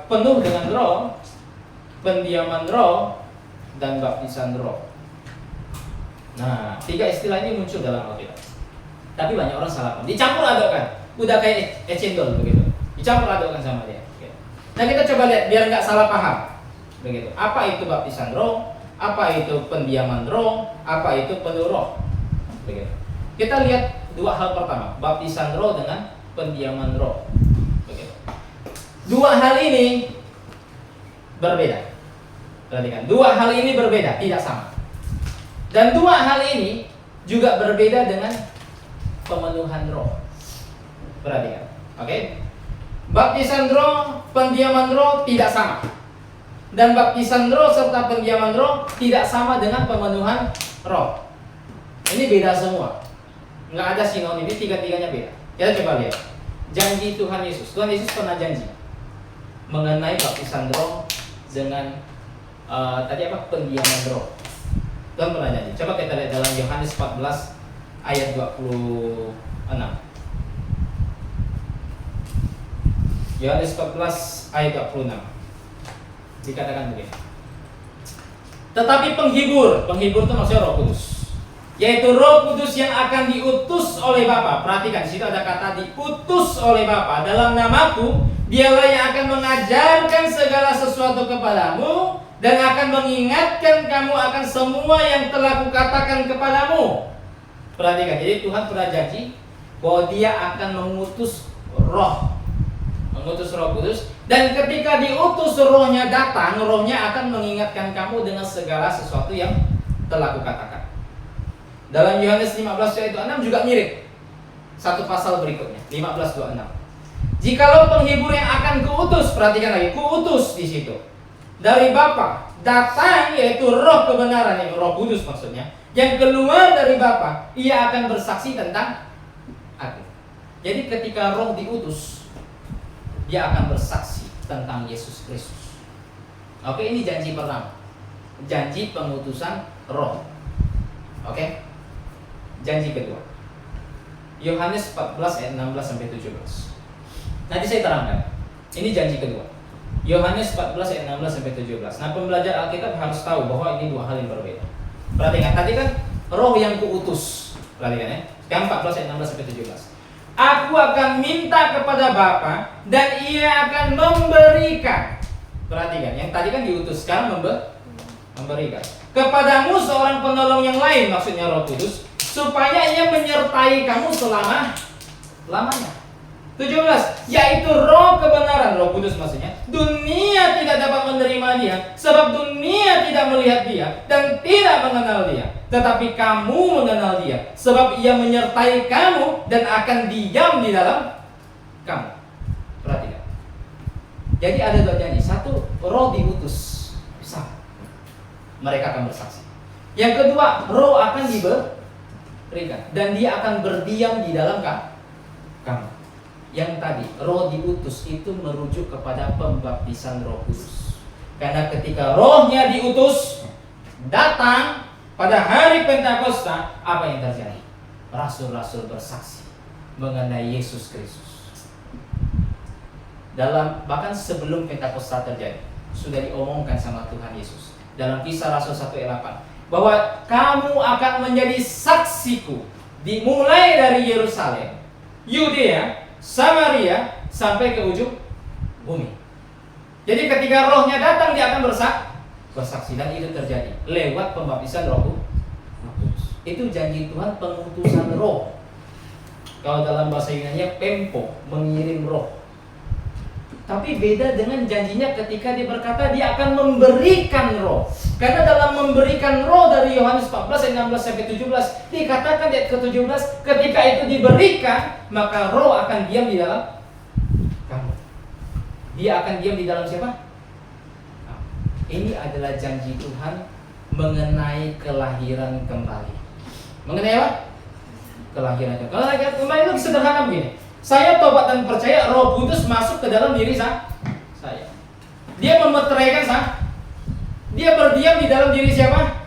penuh dengan Roh, pendiaman Roh, dan baptisan Roh. Tiga istilah ini muncul dalam Alkitab. Tapi banyak orang salah paham. Dicampur adukkan. Udah kayak cendol begitu. Dicampur adukkan sama dia. Nah, kita coba lihat biar nggak salah paham. Begitu. Apa itu baptisan Roh? Apa itu pendiaman Roh? Apa itu penuh Roh? Begitu. Kita lihat dua hal pertama, baptisan Roh dengan pendiaman Roh. Begitu. Dua hal ini berbeda. Perhatikan, dua hal ini berbeda, tidak sama. Dan dua hal ini juga berbeda dengan pemenuhan Roh. Perhatikan, oke? Baptisan Roh, pendiaman Roh tidak sama. Dan baptisan Roh serta pendiaman Roh tidak sama dengan pemenuhan Roh. Ini beda semua. Nggak ada sinonim, ini tiga-tiganya beda. Kita coba lihat. Janji Tuhan Yesus. Tuhan Yesus pernah janji mengenai baptisan Roh dengan pendiaman Roh. Tuhan pernah janji. Coba kita lihat dalam Yohanes 14 ayat 26. Yohanes 14 ayat 26. Dikatakan begini. Tetapi penghibur itu maksudnya Roh Kudus. Yaitu Roh Kudus yang akan diutus oleh Bapa. Perhatikan di situ ada kata diutus oleh Bapa dalam namaku. Dialah yang akan mengajarkan segala sesuatu kepadamu dan akan mengingatkan kamu akan semua yang telah kukatakan kepadamu. Perhatikan, jadi Tuhan pernah janji bahwa Dia akan mengutus Roh Kudus, dan ketika diutus Rohnya datang, Rohnya akan mengingatkan kamu dengan segala sesuatu yang telah kukatakan. Dalam Yohanes 15 ayat 26 juga mirip. Satu pasal berikutnya, 15:26. Jikalau penghibur yang akan kuutus, perhatikan lagi, kuutus di situ dari Bapa datang, yaitu Roh kebenaran, yang Roh Kudus maksudnya, yang keluar dari Bapa, ia akan bersaksi tentang aku. Jadi ketika Roh diutus, dia akan bersaksi tentang Yesus Kristus. Oke, ini janji pertama. Janji pengutusan Roh. Oke. Janji kedua. Yohanes 14 ayat 16 sampai 17. Nanti saya terangkan. Ini janji kedua. Yohanes 14 ayat 16 sampai 17. Nah, pembelajar Alkitab harus tahu bahwa ini dua hal yang berbeda. Perhatikan, tadi kan Roh yang kuutus. Perhatikan ya. Sekarang 14 ayat 16 sampai 17. Aku akan minta kepada Bapa dan ia akan memberikan. Perhatikan, yang tadi kan diutus, sekarang memberikan kepadamu seorang penolong yang lain, maksudnya Roh Kudus, supaya ia menyertai kamu lamanya. 17, yaitu Roh kebenaran, Roh Kudus maksudnya. Dunia tidak dapat menerima dia, sebab dunia tidak melihat dia dan tidak mengenal dia. Tetapi kamu mengenal dia, sebab ia menyertai kamu dan akan diam di dalam kamu. Perhatikan. Jadi ada dua janji. Satu, Roh diutus. Bisa. Mereka akan bersaksi. Yang kedua, Roh akan diberikan dan dia akan berdiam di dalam kamu. Yang tadi, Roh diutus itu merujuk kepada pembaptisan Roh Kudus. Karena ketika Rohnya diutus datang pada hari Pentakosta, apa yang terjadi? Rasul-rasul bersaksi mengenai Yesus Kristus. Bahkan sebelum Pentakosta terjadi, sudah diomongkan sama Tuhan Yesus dalam Kisah Rasul 1 ayat 8 bahwa kamu akan menjadi saksiku dimulai dari Yerusalem, Yudea, Samaria sampai ke ujung bumi. Jadi ketika Rohnya datang, dia akan bersaksi, dan itu terjadi lewat pembaptisan Roh Kudus. Itu janji Tuhan, pengutusan Roh. Kalau dalam bahasa Yunani-nya pempo, mengirim Roh. Tapi beda dengan janjinya ketika dia berkata dia akan memberikan Roh. Karena dalam memberikan Roh dari Yohanes 14 ayat 16 sampai 17 dikatakan di ayat ke-17, ketika itu diberikan, maka Roh akan diam di dalam kamu. Dia akan diam di dalam siapa? Ini adalah janji Tuhan mengenai kelahiran kembali. Mengenai apa? Kelahiran kembali. Kelahiran kembali itu sederhana begini. Saya tobat dan percaya, Roh Kudus masuk ke dalam diri saya. Dia memeteraikan saya. Dia berdiam di dalam diri siapa?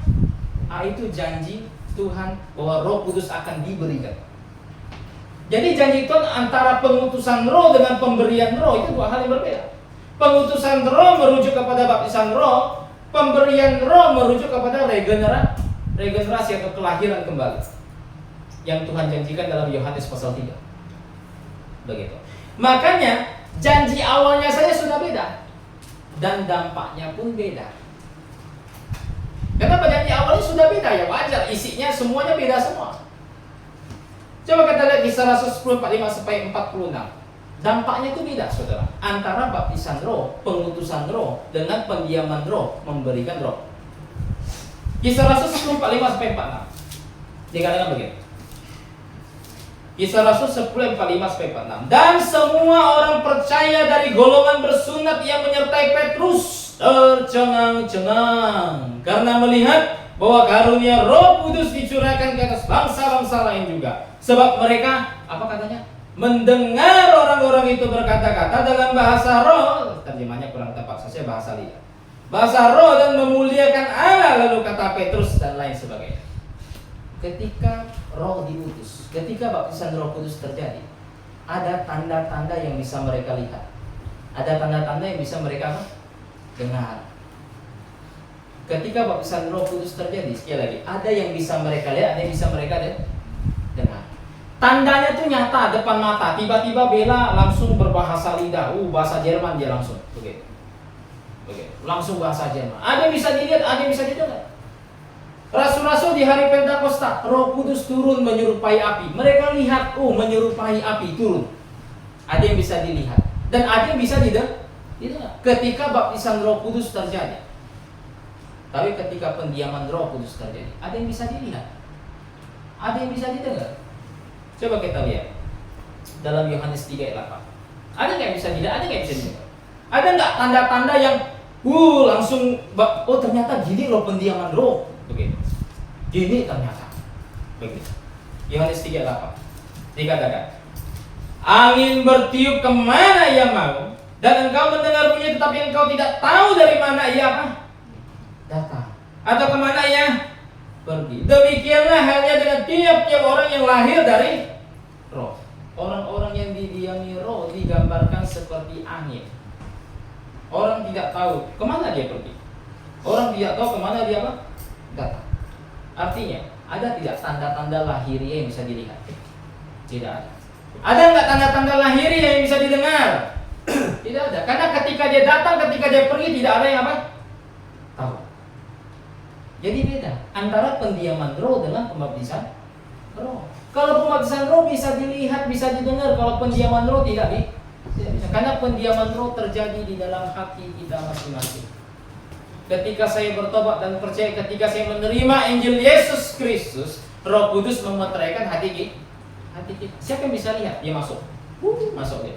Itu janji Tuhan bahwa Roh Kudus akan diberikan. Jadi janji Tuhan antara pengutusan Roh dengan pemberian Roh itu dua hal yang berbeda. Pengutusan Roh merujuk kepada baptisan Roh, pemberian Roh merujuk kepada regenerasi atau kelahiran kembali yang Tuhan janjikan dalam Yohanes pasal 3. Begitu. Makanya janji awalnya saja sudah beda dan dampaknya pun beda. Kenapa janji awalnya sudah beda? Ya wajar, isinya semuanya beda semua. Coba kita lihat Kisah Rasul 10:45 sampai 46. Dampaknya itu beda, saudara. Antara baptisan Roh, pengutusan Roh dengan pendiaman Roh, memberikan Roh. Kisah Rasul 10:45 sampai 46. Dikatakan begini. Kisah Rasul 10:45-46. Dan semua orang percaya dari golongan bersunat yang menyertai Petrus tercengang-cengang karena melihat bahwa karunia Roh Kudus dicurahkan ke atas bangsa-bangsa lain juga. Sebab mereka, apa katanya? Mendengar orang-orang itu berkata-kata dalam bahasa roh. Terjemahnya kurang tepat, saya bahasa lidah. Bahasa roh dan memuliakan Allah, lalu kata Petrus dan lain sebagainya. Ketika Roh diutus, ketika baptisan Roh Kudus terjadi, ada tanda-tanda yang bisa mereka lihat, ada tanda-tanda yang bisa mereka dengar. Ketika baptisan Roh Kudus terjadi, sekali lagi, ada yang bisa mereka lihat, ada yang bisa mereka dengar. Tandanya tuh nyata depan mata. Tiba-tiba Bella langsung berbahasa lidah, bahasa Jerman dia langsung, begitu. Langsung bahasa Jerman. Ada yang bisa dilihat, ada yang bisa didengar. Rasul-rasul di hari Pentakosta, Roh Kudus turun menyerupai api. Mereka lihat, menyerupai api turun. Ada yang bisa dilihat dan ada yang bisa didengar. Ketika baptisan Roh Kudus terjadi, Tapi ketika pendiaman Roh Kudus terjadi, ada yang bisa dilihat, ada yang bisa didengar. Coba kita lihat dalam Yohanes 3 ayat 8. Ada nggak yang bisa dilihat, ada nggak yang bisa didengar? Ada nggak tanda-tanda yang langsung, oh ternyata gini loh pendiaman Roh, begitu. Gini ternyata, begitu. Yohanes 3 ayat 8 dikatakan, angin bertiup kemana ia mau, dan engkau mendengar bunyi, tetapi engkau tidak tahu dari mana ia datang, atau kemana ia pergi. Demikianlah halnya dengan tiap-tiap orang yang lahir dari Roh. Orang-orang yang didiami Roh digambarkan seperti angin. Orang tidak tahu kemana dia pergi. Orang tidak tahu kemana dia datang. Artinya, ada tidak tanda-tanda lahiriah yang bisa dilihat? Tidak ada. Ada nggak tanda-tanda lahiriah yang bisa didengar? Tidak ada. Karena ketika dia datang, ketika dia pergi, tidak ada yang tahu. Jadi beda antara pendiaman Roh dengan pembaptisan Roh. Kalau pembaptisan Roh bisa dilihat, bisa didengar. Kalau pendiaman Roh tidak bisa. Karena pendiaman Roh terjadi di dalam hati kita masing-masing. Ketika saya bertobat dan percaya, ketika saya menerima Injil Yesus Kristus, Roh Kudus memeteraikan hati kita. Siapa yang bisa lihat? Dia masuk. Masuk dia.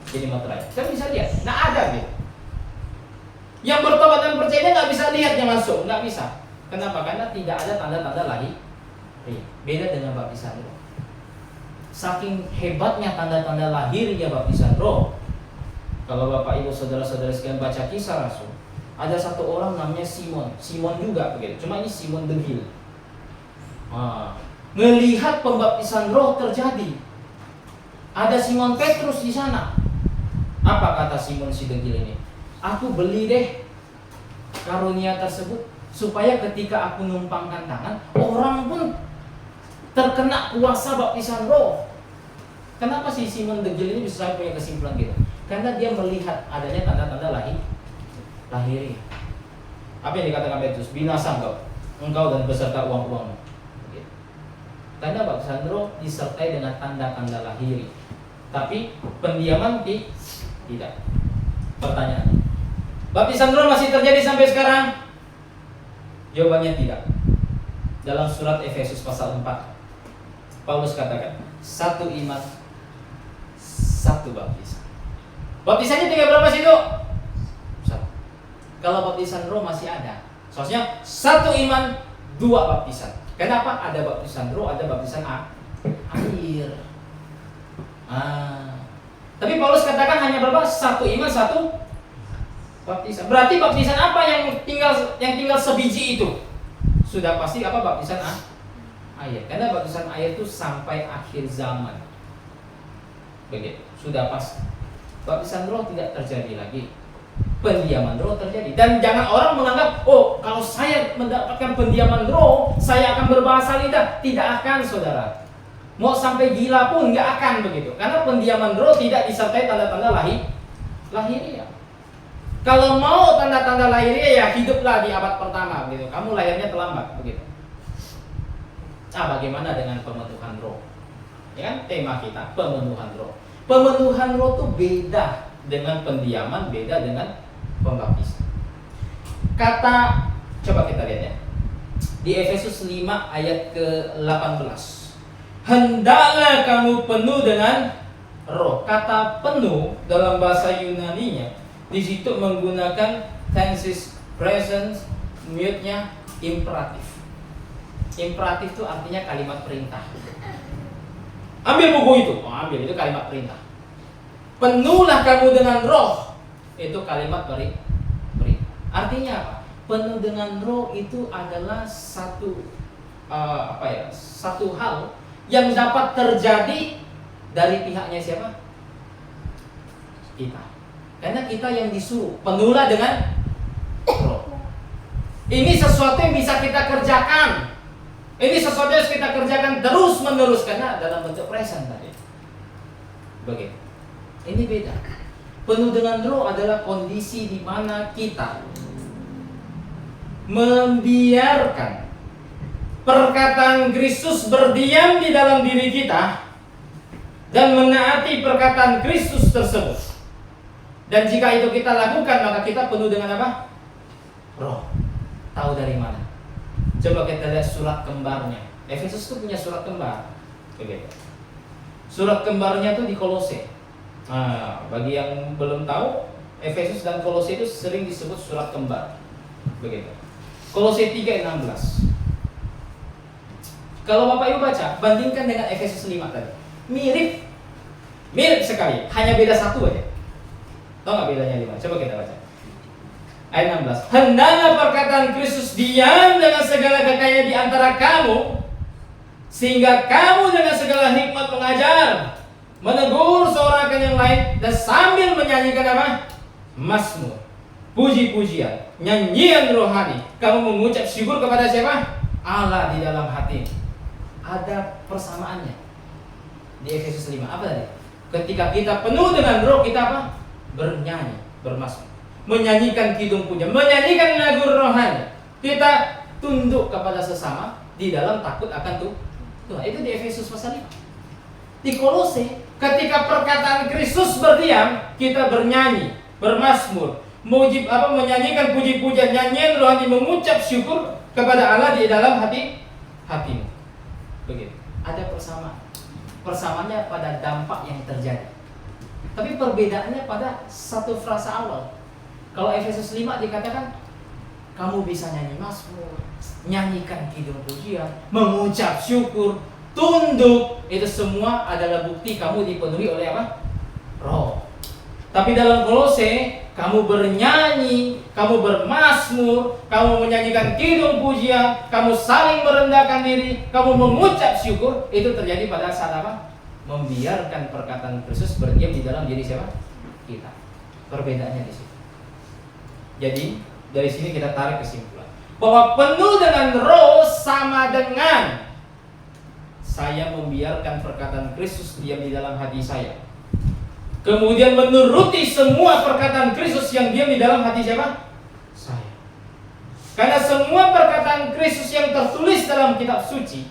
Jadi meterai. Siapa bisa lihat? Nggak ada gitu. Yang bertobat dan percaya nggak bisa lihat dia masuk, nggak bisa. Kenapa? Karena tidak ada tanda-tanda lahir. Beda dengan baptisan Roh. Saking hebatnya tanda-tanda lahirnya baptisan Roh. Kalau Bapak Ibu saudara-saudara sekalian baca Kisah Rasul, ada satu orang namanya Simon juga begitu. Cuma ini Simon Degil. Melihat pembaptisan Roh terjadi. Ada Simon Petrus di sana. Apa kata Simon si Degil ini? Aku beli deh karunia tersebut supaya ketika aku numpangkan tangan, orang pun terkena kuasa baptisan Roh. Kenapa si Simon Degil ini bisa punya kesimpulan gitu? Karena dia melihat adanya tanda-tanda lahiriah. Apa yang dikatakan Petrus? Binasa engkau dan beserta uang-uangmu. Tanda baptisan Roh disertai dengan tanda-tanda lahiriah. Tapi pendiaman tidak. Pertanyaan, baptisan Roh masih terjadi sampai sekarang? Jawabannya tidak. Dalam surat Efesus pasal 4, Paulus katakan, satu iman, satu baptisan. Baptisannya tinggal berapa sih itu? Satu. Kalau baptisan Roh masih ada, soalnya satu iman, dua baptisan. Kenapa? Ada baptisan Roh, ada baptisan air. Tapi Paulus katakan hanya berapa? Satu iman, satu baptisan. Berarti baptisan apa yang tinggal sebiji itu? Sudah pasti apa? Baptisan air. Karena baptisan air itu sampai akhir zaman. Begitu. Sudah pasti. Baptisan Roh tidak terjadi lagi. Pendiaman Roh terjadi. Dan jangan orang menganggap, oh kalau saya mendapatkan pendiaman Roh, saya akan berbahasa lidah. Tidak akan, saudara. Mau sampai gila pun nggak akan begitu. Karena pendiaman Roh tidak disertai tanda-tanda lahiriah. Kalau mau tanda-tanda lahiriah ya hiduplah di abad pertama begitu. Kamu lahirnya terlambat begitu. Bagaimana dengan pemenuhan Roh? Ya kan tema kita pemenuhan Roh. Pemenuhan Roh itu beda dengan pendiaman, beda dengan pembaptisan. Coba kita lihat ya. Di Efesus 5 ayat ke-18. Hendaklah kamu penuh dengan Roh. Kata penuh dalam bahasa Yunani-nya di situ menggunakan tenses present, mute-nya imperatif. Imperatif itu artinya kalimat perintah. Ambil buku itu. Ambil itu kalimat perintah. Penuhlah kamu dengan Roh. Itu kalimat perintah. Artinya apa? Penuh dengan Roh itu adalah satu hal yang dapat terjadi dari pihaknya siapa? Kita. Karena kita yang disuruh penuhlah dengan Roh. Ini sesuatu yang bisa kita kerjakan. Ini sesuatu yang harus kita kerjakan terus-menerus karena dalam bentuk present tadi. Begitu. Ini beda. Penuh dengan Roh adalah kondisi di mana kita membiarkan perkataan Kristus berdiam di dalam diri kita dan menaati perkataan Kristus tersebut. Dan jika itu kita lakukan, maka kita penuh dengan apa? Roh. Tahu dari mana? Coba kita lihat surat kembarnya. Efesus itu punya surat kembar. Begitu. Surat kembarnya tuh di Kolose. Nah, bagi yang belum tahu, Efesus dan Kolose itu sering disebut surat kembar. Begitu. Kolose 3:16. Kalau Bapak Ibu baca, bandingkan dengan Efesus 5 tadi. Mirip sekali, hanya beda satu aja. Tahu nggak bedanya di mana? Coba kita baca. Ayat 16. Hendaklah perkataan Kristus diam dengan segala kekayaan di antara kamu, sehingga kamu dengan segala hikmat mengajar, menegur seorang akan yang lain, dan sambil menyanyikan apa? Mazmur, puji-pujian, nyanyian rohani, kamu mengucap syukur kepada siapa? Allah di dalam hati. Ada persamaannya di Efesus 5. Apa tadi? Ketika kita penuh dengan roh, kita apa? Bernyanyi, bermazmur, menyanyikan kidung puja, menyanyikan lagu rohani. Kita tunduk kepada sesama di dalam takut akan Tuhan. Itu di Efesus pasal 5. Di Kolose, ketika perkataan Kristus berdiam, kita bernyanyi, bermazmur, menyanyikan puji-pujian, nyanyian rohani, mengucap syukur kepada Allah di dalam hatimu. Begitu. Ada persamaan. Persamaannya pada dampak yang terjadi. Tapi perbedaannya pada satu frasa awal. Kalau Efesus 5 dikatakan kamu bisa nyanyi mazmur, nyanyikan kidung pujian, mengucap syukur, tunduk, itu semua adalah bukti kamu dipenuhi oleh apa? Roh. Tapi dalam Kolose, kamu bernyanyi, kamu bermazmur, kamu menyanyikan kidung pujian, kamu saling merendahkan diri, kamu mengucap syukur. Itu terjadi pada saat apa? Membiarkan perkataan Kristus berdiam di dalam diri siapa? Kita. Perbedaannya di situ. Jadi dari sini kita tarik kesimpulan bahwa penuh dengan roh sama dengan saya membiarkan perkataan Kristus diam di dalam hati saya, kemudian menuruti semua perkataan Kristus yang diam di dalam hati siapa? Saya. Karena semua perkataan Kristus yang tertulis dalam kitab suci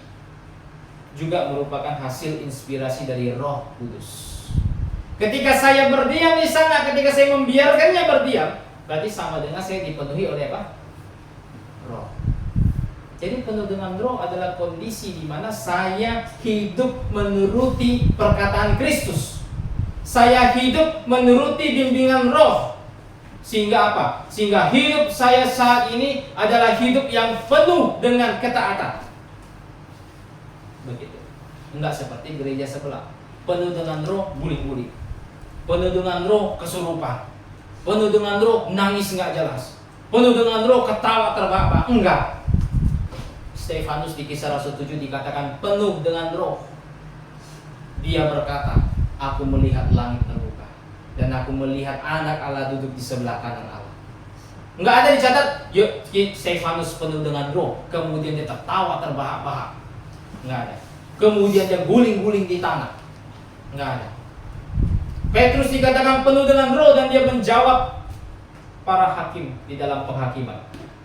juga merupakan hasil inspirasi dari Roh Kudus. Ketika saya berdiam di sana, ketika saya membiarkannya berdiam, berarti sama dengan saya dipenuhi oleh apa? Roh. Jadi penuh dengan roh adalah kondisi di mana saya hidup menuruti perkataan Kristus. Saya hidup menuruti bimbingan roh. Sehingga apa? Sehingga hidup saya saat ini adalah hidup yang penuh dengan ketaatan. Begitu. Enggak seperti gereja sebelah. Penuh dengan roh guling-guling. Penuh dengan roh kesurupan. Penuh dengan roh nangis nggak jelas. Penuh dengan roh ketawa terbahak-bahak. Enggak. Stefanus di Kisah Rasul 7 dikatakan penuh dengan roh. Dia berkata, aku melihat langit terbuka dan aku melihat anak Allah duduk di sebelah kanan Allah. Enggak ada dicatat, yuk Stefanus penuh dengan roh, kemudian dia tertawa terbahak-bahak. Enggak ada. Kemudian dia guling-guling di tanah. Enggak ada. Petrus dikatakan penuh dengan roh dan dia menjawab para hakim di dalam penghakiman.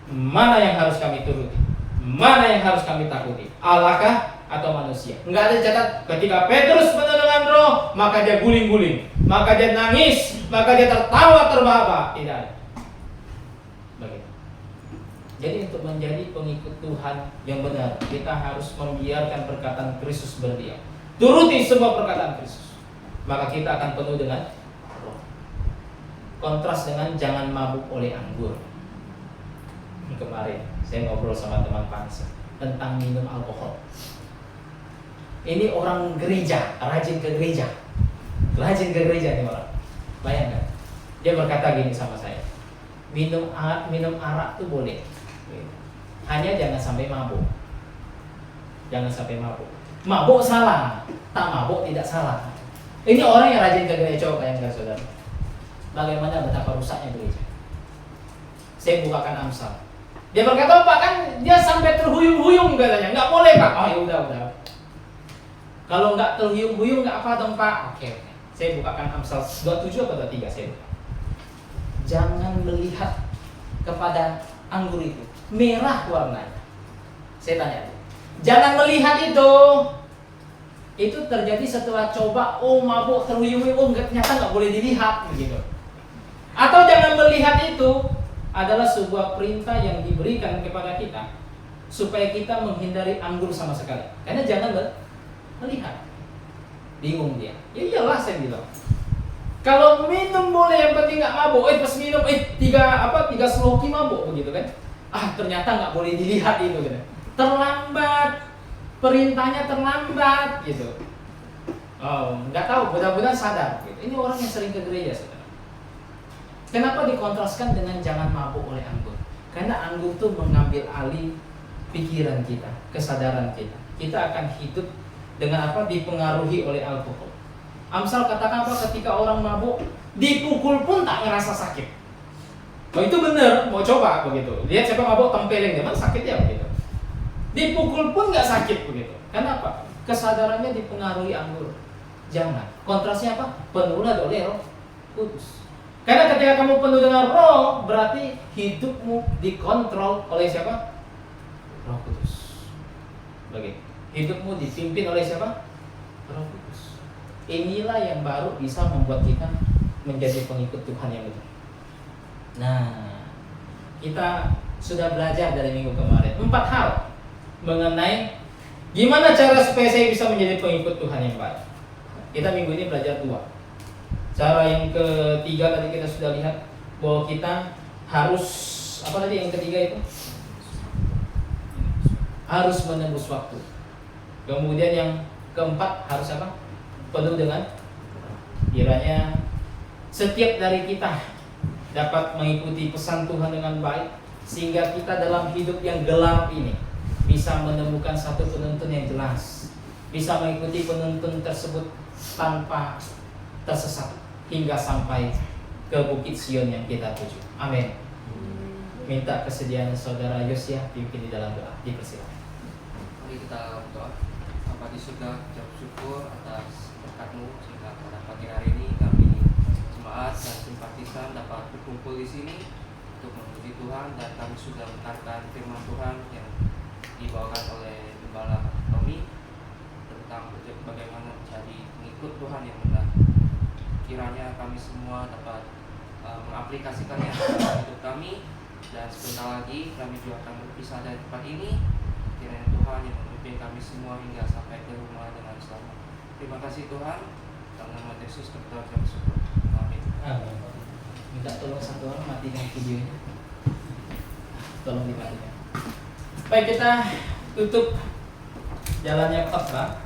Mana yang harus kami turuti? Mana yang harus kami takuti? Allah kah atau manusia? Enggak ada dicatat ketika Petrus penuh dengan roh, maka dia guling-guling, maka dia nangis, maka dia tertawa terbahak-bahak. Tidak ada. Begitu. Jadi untuk menjadi pengikut Tuhan yang benar, kita harus membiarkan perkataan Kristus berdiam. Turuti semua perkataan Kristus. Maka kita akan penuh dengan roh. Kontras dengan jangan mabuk oleh anggur. Kemarin saya ngobrol sama teman pansa tentang minum alkohol. Ini orang gereja, rajin ke gereja nih orang. Bayangkan, dia berkata gini sama saya, minum arak tuh boleh, hanya jangan sampai mabuk. Jangan sampai mabuk. Mabuk salah, tak mabuk tidak salah. Ini orang yang rajin ke gereja. Coba bayangkan saudara, bagaimana betapa rusaknya gereja. Saya bukakan Amsal. Dia berkata, Pak, kan dia sampai terhuyung-huyung katanya. Nggak boleh, Pak. Oh ya udah. Kalau nggak terhuyung-huyung nggak apa dong, Pak. Oke. Saya bukakan Amsal 27 atau 23 saya buka. Jangan melihat kepada anggur itu merah warnanya. Saya tanya, jangan melihat itu. Itu terjadi setelah coba, mabuk terhuyung-huyung, ternyata nggak boleh dilihat begitu. Atau jangan melihat itu adalah sebuah perintah yang diberikan kepada kita supaya kita menghindari anggur sama sekali. Karena jangan melihat. Bingung dia. Ya iyalah saya bilang. Kalau minum boleh, yang penting nggak mabuk. Pas minum tiga sloki mabuk begitu kan? Ternyata nggak boleh dilihat itu gitu. Terlambat, perintahnya terlambat gitu. Nggak tahu, mudah-mudahan sadar. Gitu. Ini orang yang sering ke gereja, saudara. Kenapa dikontraskan dengan jangan mabuk oleh anggur? Karena anggur itu mengambil alih pikiran kita, kesadaran kita. Kita akan hidup dengan dipengaruhi oleh alkohol. Amsal katakan ketika orang mabuk dipukul pun tak ngerasa sakit. Itu benar, mau coba begitu. Lihat siapa mabuk tempeleng, memang sakit ya begitu. Dipukul pun nggak sakit begitu. Kenapa? Kesadarannya dipengaruhi anggur. Jangan. Kontrasnya penuhlah oleh Roh Kudus. Karena ketika kamu penuh dengan Roh, berarti hidupmu dikontrol oleh siapa? Roh Kudus. Begitu. Hidupmu dipimpin oleh siapa? Roh Kudus. Inilah yang baru bisa membuat kita menjadi pengikut Tuhan yang betul. Nah, kita sudah belajar dari minggu kemarin 4 hal mengenai gimana cara supaya saya bisa menjadi pengikut Tuhan yang baik. Kita minggu ini belajar 2. Cara yang ketiga tadi kita sudah lihat bahwa kita harus yang ketiga itu? Harus menembus waktu. Kemudian yang keempat harus penuh dengan kiranya setiap dari kita dapat mengikuti pesan Tuhan dengan baik, sehingga kita dalam hidup yang gelap ini bisa menemukan satu penuntun yang jelas, bisa mengikuti penuntun tersebut tanpa tersesat hingga sampai ke Bukit Sion yang kita tuju. Amin. Minta kesediaan saudara Yosia pimpin di dalam doa. Dipersilakan. Mari kita berdoa. Bapa di surga, ucap syukur atas berkat-Mu sehingga pada pagi hari ini kami jemaat dan simpatisan dapat berkumpul di sini untuk memuji Tuhan, dan kami sudah mendengarkan firman Tuhan yang dibawakan oleh Gembala Tommy tentang bagaimana menjadi pengikut Tuhan yang benar. Kiranya kami semua dapat mengaplikasikannya dalam hidup kami, dan sebentar lagi kami juga akan berpisah dari tempat ini. Kiranya Tuhan yang memimpin kami semua hingga sampai ke rumah dengan selamat. Terima kasih Tuhan, dalam nama Yesus kami bersyukur. Amin. Amin. Minta tolong satu orang matikan videonya. Tolong dimatikan. Baik, kita tutup jalannya khotbah.